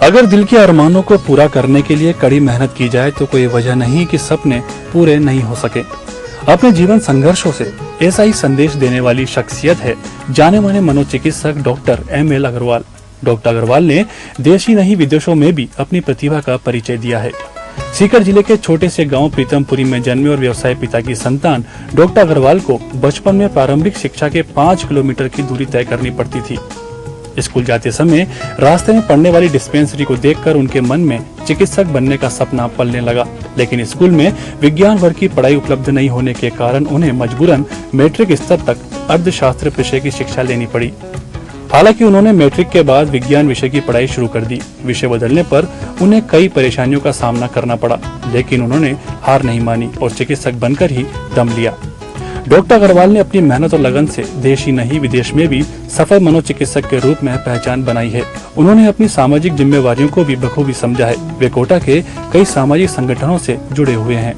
अगर दिल के अरमानों को पूरा करने के लिए कड़ी मेहनत की जाए तो कोई वजह नहीं कि सपने पूरे नहीं हो सके। अपने जीवन संघर्षों से ऐसा ही संदेश देने वाली शख्सियत है जाने माने मनोचिकित्सक doctor ML Agarwal. Doctor Agarwal ने देश ही नहीं विदेशों में भी अपनी प्रतिभा का परिचय दिया है। सीकर जिले के छोटे से गांव प्रीतमपुरी में जन्मे और व्यवसाय पिता की संतान डॉक्टर अग्रवाल को बचपन में प्रारंभिक शिक्षा के 5 किलोमीटर की दूरी तय करनी पड़ती थी। स्कूल जाते समय रास्ते में पड़ने वाली डिस्पेंसरी को देखकर उनके मन में चिकित्सक बनने का सपना पलने लगा, लेकिन स्कूल में विज्ञान वर्ग की पढ़ाई उपलब्ध नहीं होने के कारण उन्हें मजबूरन मैट्रिक स्तर तक अर्थशास्त्र विषय की शिक्षा लेनी पड़ी। हालांकि उन्होंने मैट्रिक के बाद विज्ञान विषय की पढ़ाई शुरू कर दी। विषय बदलने पर उन्हें कई परेशानियों का सामना करना पड़ा, लेकिन उन्होंने हार नहीं मानी और चिकित्सक बनकर ही दम लिया। डॉक्टर अग्रवाल ने अपनी मेहनत और लगन से देश ही नहीं विदेश में भी सफल मनोचिकित्सक के रूप में पहचान बनाई है। उन्होंने अपनी सामाजिक जिम्मेवारियों को भी बखूबी समझा है। वे कोटा के कई सामाजिक संगठनों से जुड़े हुए हैं।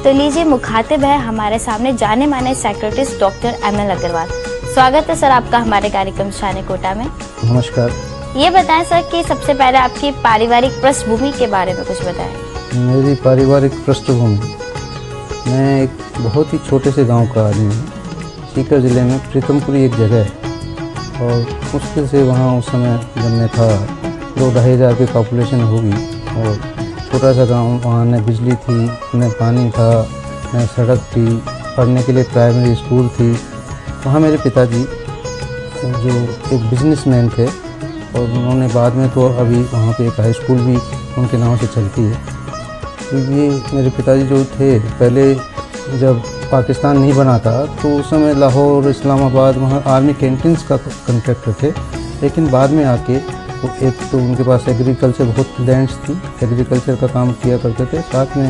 तो लीजिए, मुखातिब है हमारे सामने जाने माने साइकियाट्रिस्ट डॉक्टर ML अग्रवाल। स्वागत है सर आपका हमारे कार्यक्रम शान कोटा में। नमस्कार। ये बताएं सर कि सबसे पहले आपकी पारिवारिक पृष्ठभूमि के बारे में कुछ बताएं। मेरी पारिवारिक पृष्ठभूमि, मैं एक बहुत ही छोटे से गांव का आदमी हूँ। सीकर जिले में प्रीतमपुरी एक जगह है और मुश्किल से वहाँ उस समय जब मैं था 2-2.5 हज़ार की पॉपुलेशन होगी और छोटा सा गांव। वहाँ न बिजली थी, न पानी था, न सड़क थी, पढ़ने के लिए प्राइमरी स्कूल थी। वहाँ मेरे पिताजी जो एक बिजनेसमैन थे और उन्होंने बाद में तो अभी वहाँ पे एक हाई स्कूल भी उनके नाम से चलती है। तो ये मेरे पिताजी जो थे, पहले जब पाकिस्तान नहीं बना था तो उस समय लाहौर, इस्लामाबाद वहाँ आर्मी कैंटीन्स का कॉन्ट्रैक्टर थे, लेकिन बाद में आके वो एक तो उनके पास एग्रीकल्चर बहुत लैंड्स थी, एग्रीकल्चर का काम किया करते थे, साथ में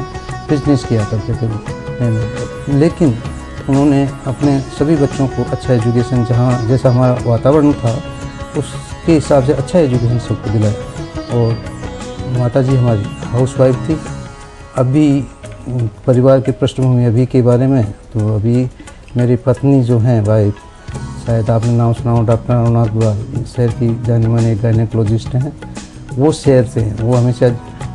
बिजनेस किया करते थे। लेकिन उन्होंने अपने सभी बच्चों को अच्छा एजुकेशन, जहाँ जैसा हमारा वातावरण था उसके हिसाब से अच्छा एजुकेशन सबको दिलाया। और माताजी हमारी हाउसवाइफ थी। अभी परिवार की पृष्ठभूमि अभी के बारे में, तो अभी मेरी पत्नी जो हैं वाइफ, शायद आपने नाम सुना हो, डॉक्टर अग्रवाल, शहर की जाने माने गायनेकोलॉजिस्ट हैं। वो शहर से हैं, वो हमेशा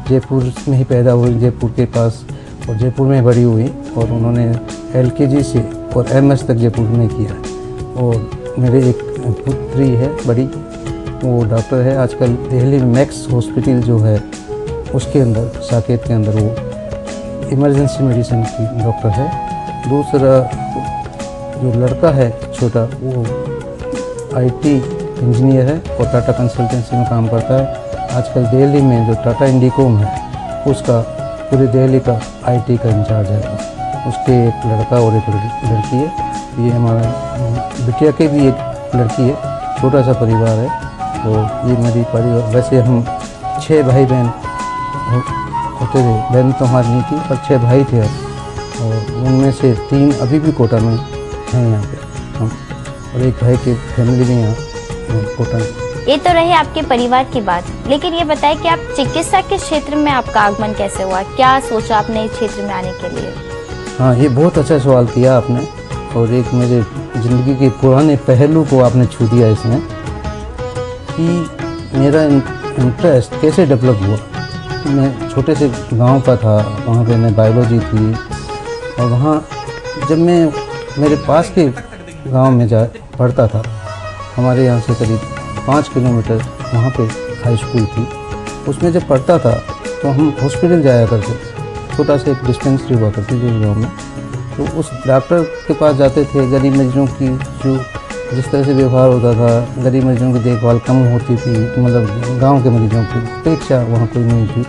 जयपुर में ही पैदा हुई, जयपुर के पास, और जयपुर में बड़ी हुई और उन्होंने LKG से और MS तक जयपुर में किया। और मेरे एक पुत्री है बड़ी, वो डॉक्टर है आजकल दिल्ली में मैक्स हॉस्पिटल जो है उसके अंदर, साकेत के अंदर, वो इमरजेंसी मेडिसिन की डॉक्टर है। दूसरा जो लड़का है छोटा, वो IT इंजीनियर है और टाटा कंसल्टेंसी में काम करता है। आजकल दिल्ली में जो टाटा इंडिकोम है उसका पूरी दिल्ली का IT का इंचार्ज है। उसके एक लड़का और एक लड़की है। ये हमारा बिटिया के भी एक लड़की है। छोटा सा परिवार है। और ये मेरी परिवार, वैसे हम 6 भाई बहन होते थे। बहन तो हमारी नहीं थी, पर 6 भाई थे और उनमें से 3 अभी भी कोटा में हैं यहाँ पे हम, और एक भाई की फैमिली भी यहाँ कोटा में। ये तो रही आपके परिवार की बात, लेकिन ये बताएं कि आप चिकित्सा के क्षेत्र में आपका आगमन कैसे हुआ? क्या सोचा आपने इस क्षेत्र में आने के लिए? हाँ, ये बहुत अच्छा सवाल किया आपने और एक मेरे ज़िंदगी के पुराने पहलू को आपने छू दिया इसमें, कि मेरा इंटरेस्ट कैसे डेवलप हुआ। मैं छोटे से गांव का था, वहाँ पे मैं बायोलॉजी थी और वहाँ जब मैं मेरे पास के गांव में जा पढ़ता था, हमारे यहाँ से करीब 5 किलोमीटर वहाँ पे हाई स्कूल थी। उसमें जब पढ़ता था तो हम हॉस्पिटल जाया करते, छोटा सा एक डिस्पेंसरी हुआ करती थी गाँव में। तो उस डॉक्टर के पास जाते थे। गरीब मरीजों की जो जिस तरह से व्यवहार होता था, गरीब मरीजों की देखभाल कम होती थी, मतलब गांव के मरीजों की अपेक्षा वहाँ कोई नहीं थी।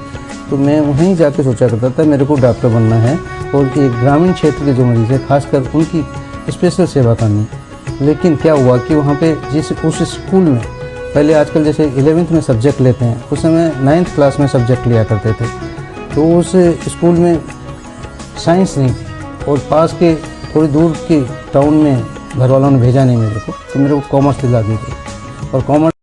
तो मैं वहीं जाके सोचा करता था मेरे को डॉक्टर बनना है और एक ग्रामीण क्षेत्र के जो मरीज़ है खासकर उनकी स्पेशल सेवा करनी। लेकिन क्या हुआ कि वहाँ पे जिस उस स्कूल में पहले आजकल जैसे 11th में सब्जेक्ट लेते हैं, उस समय 9th क्लास में सब्जेक्ट लिया करते थे। तो उस स्कूल में साइंस नहीं थी और पास के थोड़ी दूर के टाउन में घर वालों ने भेजा नहीं मेरे को, तो मेरे को कॉमर्स दिला दी गई और कॉमर्स